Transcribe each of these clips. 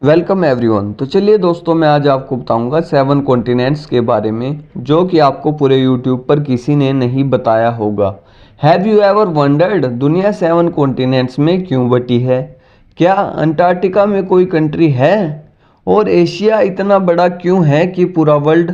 Welcome everyone. तो चलिए दोस्तों, मैं आज आपको बताऊंगा 7 कॉन्टिनेंट्स के बारे में जो कि आपको पूरे यूट्यूब पर किसी ने नहीं बताया होगा। हैव यू एवर वंडर्ड दुनिया 7 कॉन्टिनेंट्स में क्यों बटी है? क्या अंटार्कटिका में कोई कंट्री है? और एशिया इतना बड़ा क्यों है कि पूरा वर्ल्ड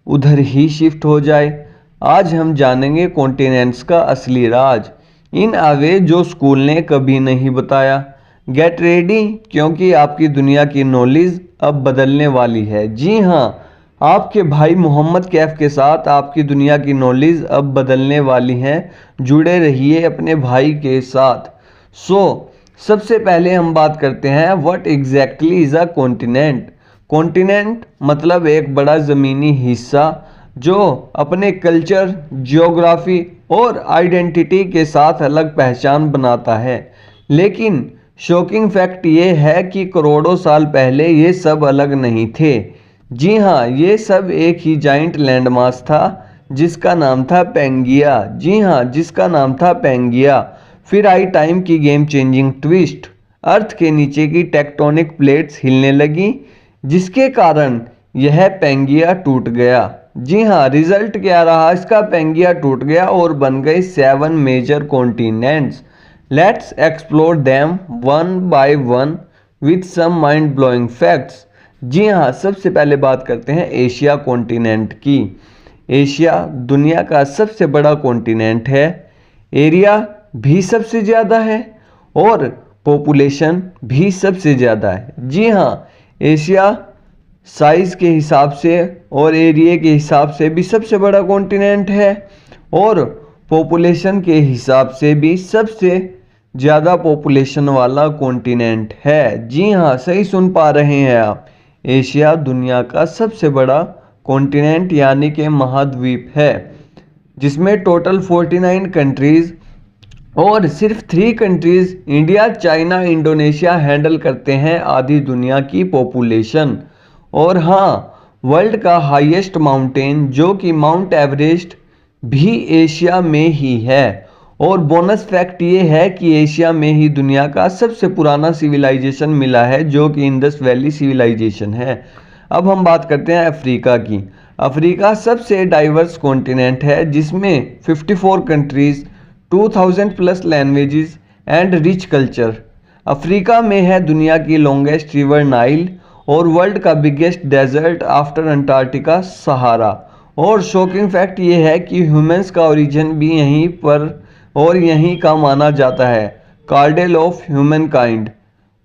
उधर ही शिफ्ट हो जाए? आज हम जानेंगे कॉन्टिनेंट्स का असली राज, इन आवे जो स्कूल ने कभी नहीं बताया। गेट रेडी, क्योंकि आपकी दुनिया की नॉलेज अब बदलने वाली है। जी हाँ, आपके भाई मोहम्मद कैफ के साथ आपकी दुनिया की नॉलेज अब बदलने वाली है। जुड़े रहिए अपने भाई के साथ। सबसे पहले हम बात करते हैं what exactly is a continent. Continent मतलब एक बड़ा ज़मीनी हिस्सा जो अपने कल्चर, जियोग्राफी और आइडेंटिटी के साथ अलग पहचान बनाता है। लेकिन शॉकिंग फैक्ट ये है कि करोड़ों साल पहले ये सब अलग नहीं थे। जी हाँ, ये सब एक ही जाइंट लैंडमास था जिसका नाम था पैंगिया। जी हाँ, जिसका नाम था पैंगिया। फिर आई टाइम की गेम चेंजिंग ट्विस्ट। अर्थ के नीचे की टेक्टोनिक प्लेट्स हिलने लगी जिसके कारण यह पैंगिया टूट गया। जी हाँ, रिजल्ट क्या रहा इसका? पैंगिया टूट गया और बन गए 7 major continents. Let's explore them one by one with some mind blowing facts. जी हाँ, सबसे पहले बात करते हैं एशिया कॉन्टिनेंट की। एशिया दुनिया का सबसे बड़ा कॉन्टिनेंट है। एरिया भी सबसे ज़्यादा है और पॉपुलेशन भी सबसे ज़्यादा है। जी हाँ, एशिया साइज़ के हिसाब से और एरिया के हिसाब से भी सबसे बड़ा कॉन्टिनेंट है और पॉपुलेशन के हिसाब से भी सबसे ज़्यादा पॉपुलेशन वाला कॉन्टिनेंट है। जी हाँ, सही सुन पा रहे हैं आप। एशिया दुनिया का सबसे बड़ा कॉन्टिनेंट यानी कि महाद्वीप है जिसमें टोटल 49 कंट्रीज़ और सिर्फ 3 countries India, China, Indonesia handle करते हैं आधी दुनिया की पॉपुलेशन। और हाँ, वर्ल्ड का हाईएस्ट माउंटेन जो कि माउंट एवरेस्ट भी एशिया में ही है। और बोनस फैक्ट ये है कि एशिया में ही दुनिया का सबसे पुराना सिविलाइजेशन मिला है जो कि इंडस वैली सिविलाइजेशन है। अब हम बात करते हैं अफ्रीका की। अफ्रीका सबसे डाइवर्स कॉन्टिनेंट है जिसमें 54 countries, 2000 plus languages and rich culture. Africa में है दुनिया की लॉन्गेस्ट रिवर नाइल और वर्ल्ड का बिगेस्ट डेजर्ट आफ्टर अंटार्कटिका सहारा। और शॉकिंग फैक्ट ये है कि ह्यूमंस का ओरिजिन भी यहीं पर और यहीं का माना जाता है, कार्डेल ऑफ ह्यूमन काइंड।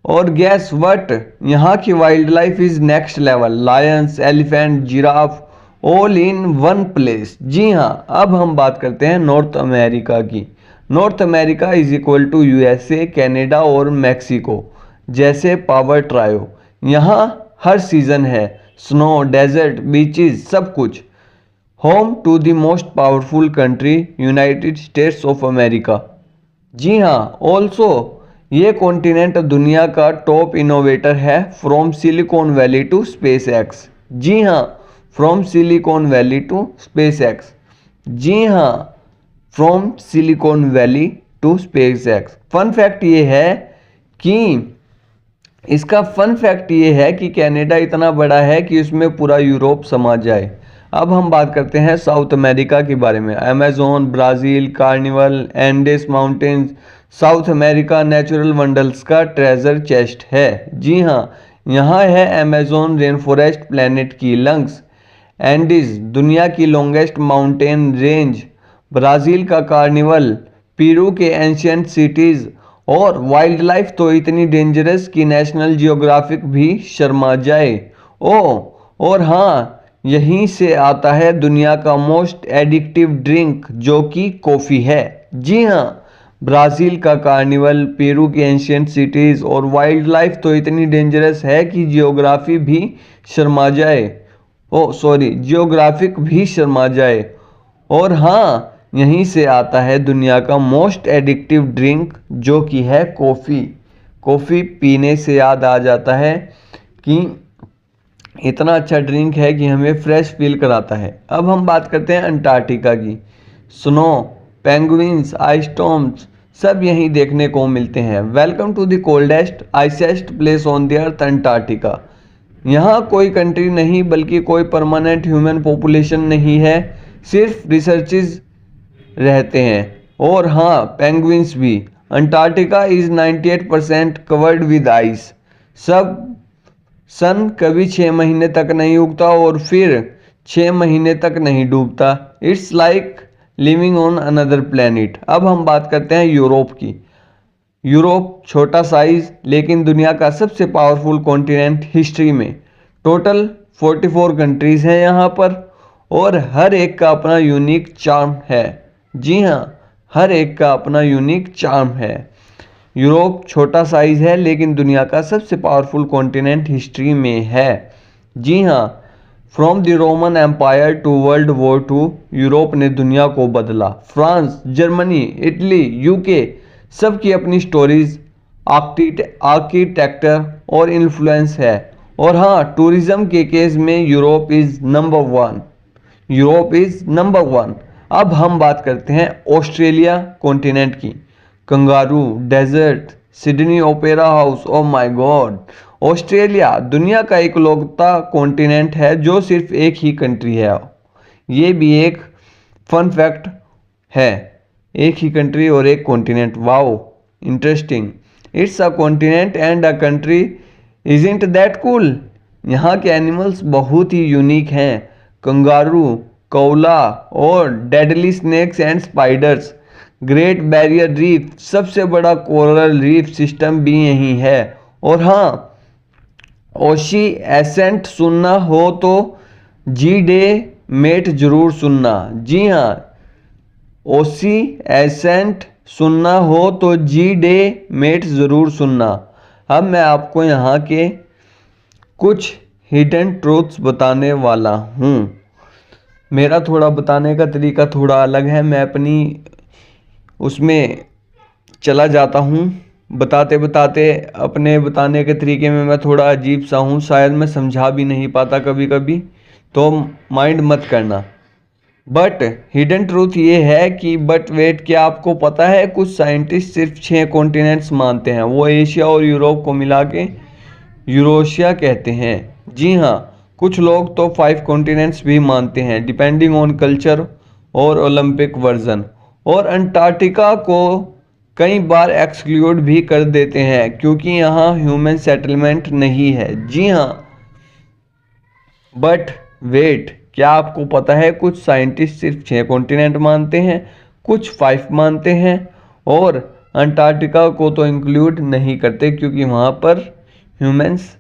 और गैस व्हाट, यहाँ की wildlife is next level. Lions, elephant, giraffe all in one place. जी हाँ, अब हम बात करते हैं नॉर्थ अमेरिका की। North America is equal to USA, Canada और मैक्सिको जैसे पावर ट्रायो। यहाँ हर सीजन है, स्नो, डेजर्ट, बीचेस, सब कुछ। Home to the most powerful country United States of America. जी हाँ, ऑल्सो ये कॉन्टिनेंट दुनिया का टॉप इनोवेटर है from Silicon Valley to SpaceX. जी हाँ, from Silicon Valley to SpaceX. जी हाँ, from Silicon Valley to SpaceX. Fun fact ये है कि इसका फन फैक्ट ये है कि कनाडा इतना बड़ा है कि उसमें पूरा यूरोप समा जाए। अब हम बात करते हैं साउथ अमेरिका के बारे में। Amazon, Brazil, carnival, Andes mountains. South America natural wonders का ट्रेजर चेस्ट है। जी हाँ, यहाँ है अमेज़न रेन फॉरेस्ट, प्लेनेट की लंग्स। एंडीज दुनिया की लॉन्गेस्ट माउंटेन रेंज। ब्राज़ील का कार्निवल, पेरू के एंशियंट सिटीज़ और वाइल्ड लाइफ तो इतनी डेंजरस कि नेशनल जियोग्राफिक भी शर्मा जाए। और हाँ, यहीं से आता है दुनिया का मोस्ट एडिक्टिव ड्रिंक जो कि कॉफ़ी है। जी हाँ, ब्राज़ील का कार्निवल, पेरू की एंशियंट सिटीज़ और वाइल्ड लाइफ तो इतनी डेंजरस है कि जियोग्राफी भी शर्मा जाए। जियोग्राफिक भी शर्मा जाए। और हाँ, यहीं से आता है दुनिया का मोस्ट एडिक्टिव ड्रिंक जो कि है कॉफ़ी। कॉफ़ी पीने से याद आ जाता है कि इतना अच्छा ड्रिंक है कि हमें फ्रेश फील कराता है। अब हम बात करते हैं अंटार्कटिका की। स्नो, पेंगुइन्स, आइस स्टॉर्म्स, सब यहीं देखने को मिलते हैं। Welcome to the coldest iciest place on the earth, Antarctica. यहाँ कोई कंट्री नहीं बल्कि कोई परमानेंट ह्यूमन पॉपुलेशन नहीं है, सिर्फ रिसर्चेज रहते हैं। और हाँ, पेंगुइन्स भी। Antarctica is 98% covered with ice. सब सन कभी 6 महीने तक नहीं उगता और फिर 6 महीने तक नहीं डूबता। It's like living on another planet. अब हम बात करते हैं यूरोप की। यूरोप छोटा साइज लेकिन दुनिया का सबसे पावरफुल कॉन्टिनेंट हिस्ट्री में। टोटल 44 कंट्रीज हैं यहाँ पर और हर एक का अपना यूनिक चार्म है। जी हाँ, हर एक का अपना यूनिक चार्म है। यूरोप छोटा साइज है लेकिन दुनिया का सबसे पावरफुल कॉन्टिनेंट हिस्ट्री में है। जी हाँ, from the Roman Empire to World War 2 Europe ने दुनिया को बदला। फ्रांस, जर्मनी, इटली, यूके सबकी अपनी स्टोरीज, आर्किटेक्चर और इन्फ्लुएंस है। और हाँ, टूरिज्म के केस में Europe is number 1। Europe is number 1। अब हम बात करते हैं ऑस्ट्रेलिया कॉन्टिनेंट की। Kangaroo, desert, Sydney Opera House, oh my God. Australia दुनिया का इकलौता कॉन्टिनेंट है जो सिर्फ एक ही कंट्री है। ये भी एक फन फैक्ट है, एक ही कंट्री और एक continent. Wow, interesting. It's a continent and a country, isn't that cool. यहाँ के एनिमल्स बहुत ही यूनिक हैं। कंगारू, कौला और deadly snakes and spiders. Great barrier reef, सबसे बड़ा कोरल रीफ सिस्टम भी यहीं है। और हाँ, ओशी एसेंट सुनना हो तो जी डे मेट जरूर सुनना। जी हाँ, ओशी एसेंट सुनना हो तो जी डे मेट ज़रूर सुनना। अब मैं आपको यहाँ के कुछ हिडन ट्रूथ्स बताने वाला हूँ। मेरा थोड़ा बताने का तरीका थोड़ा अलग है, मैं अपनी उसमें चला जाता हूँ। बताते बताते अपने बताने के तरीके में मैं थोड़ा अजीब सा हूँ, शायद मैं समझा भी नहीं पाता कभी कभी, तो माइंड मत करना। बट हिडन ट्रूथ ये है कि बट वेट, क्या आपको पता है कुछ साइंटिस्ट सिर्फ 6 कॉन्टिनेंट्स मानते हैं। वो एशिया और यूरोप को मिला के यूरोशिया कहते हैं। जी हाँ, कुछ लोग तो 5 कॉन्टिनेंट्स भी मानते हैं, डिपेंडिंग ऑन कल्चर और ओलंपिक वर्जन। और अंटार्कटिका को कई बार एक्सक्लूड भी कर देते हैं क्योंकि यहाँ ह्यूमन सेटलमेंट नहीं है। जी हाँ, बट वेट, क्या आपको पता है कुछ साइंटिस्ट सिर्फ 6 कॉन्टिनेंट मानते हैं, कुछ 5 मानते हैं और अंटार्कटिका को तो इंक्लूड नहीं करते क्योंकि वहाँ पर ह्यूमंस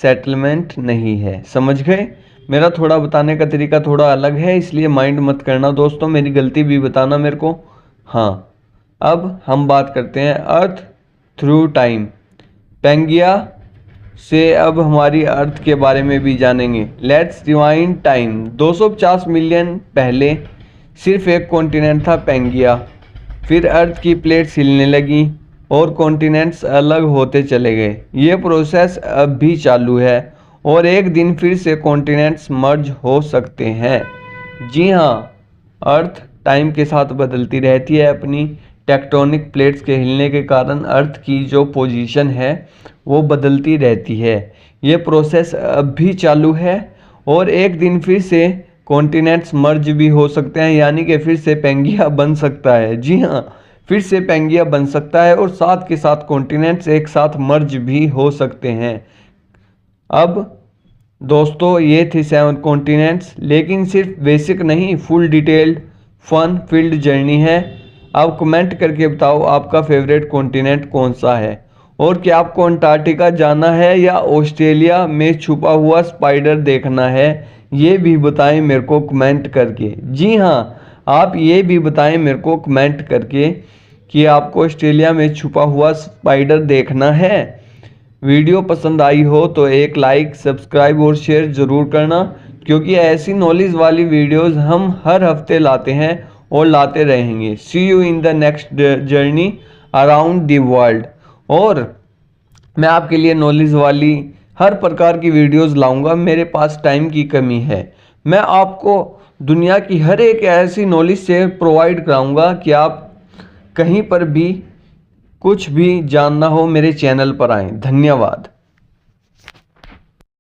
सेटलमेंट नहीं है। समझ गए? मेरा थोड़ा बताने का तरीका थोड़ा अलग है, इसलिए माइंड मत करना दोस्तों, मेरी गलती भी बताना मेरे को। हाँ, अब हम बात करते हैं अर्थ थ्रू टाइम, पेंगिया से। अब हमारी अर्थ के बारे में भी जानेंगे। Let's rewind time. 250 मिलियन पहले सिर्फ एक कॉन्टिनेंट था, पेंगिया। फिर अर्थ की प्लेट्स हिलने लगी और कॉन्टिनेंट्स अलग होते चले गए। ये प्रोसेस अब भी चालू है और एक दिन फिर से कॉन्टिनेंट्स मर्ज हो सकते हैं। जी हाँ, अर्थ टाइम के साथ बदलती रहती है। अपनी टेक्टोनिक प्लेट्स के हिलने के कारण अर्थ की जो पोजीशन है वो बदलती रहती है। ये प्रोसेस अब भी चालू है और एक दिन फिर से कॉन्टिनेंट्स मर्ज भी हो सकते हैं, यानी कि फिर से पेंगिया बन सकता है। जी हाँ, फिर से पेंगिया बन सकता है और साथ के साथ कॉन्टिनेंट्स एक साथ मर्ज भी हो सकते हैं। अब दोस्तों, ये थे 7 कॉन्टिनेंट्स, लेकिन सिर्फ बेसिक नहीं, full detailed fun field journey है। अब कमेंट करके बताओ आपका फेवरेट कॉन्टिनेंट कौन सा है और क्या आपको अंटार्कटिका जाना है या ऑस्ट्रेलिया में छुपा हुआ स्पाइडर देखना है, ये भी बताएं मेरे को कमेंट करके। जी हाँ, आप ये भी बताएं मेरे को कमेंट करके कि आपको ऑस्ट्रेलिया में छुपा हुआ स्पाइडर देखना है। वीडियो पसंद आई हो तो एक लाइक, सब्सक्राइब और शेयर ज़रूर करना, क्योंकि ऐसी नॉलेज वाली वीडियोस हम हर हफ्ते लाते हैं और लाते रहेंगे। See you in the next journey around the world. और मैं आपके लिए नॉलेज वाली हर प्रकार की वीडियोस लाऊंगा, मेरे पास टाइम की कमी है। मैं आपको दुनिया की हर एक ऐसी नॉलेज से प्रोवाइड कराऊंगा कि आप कहीं पर भी कुछ भी जानना हो मेरे चैनल पर आएं। धन्यवाद।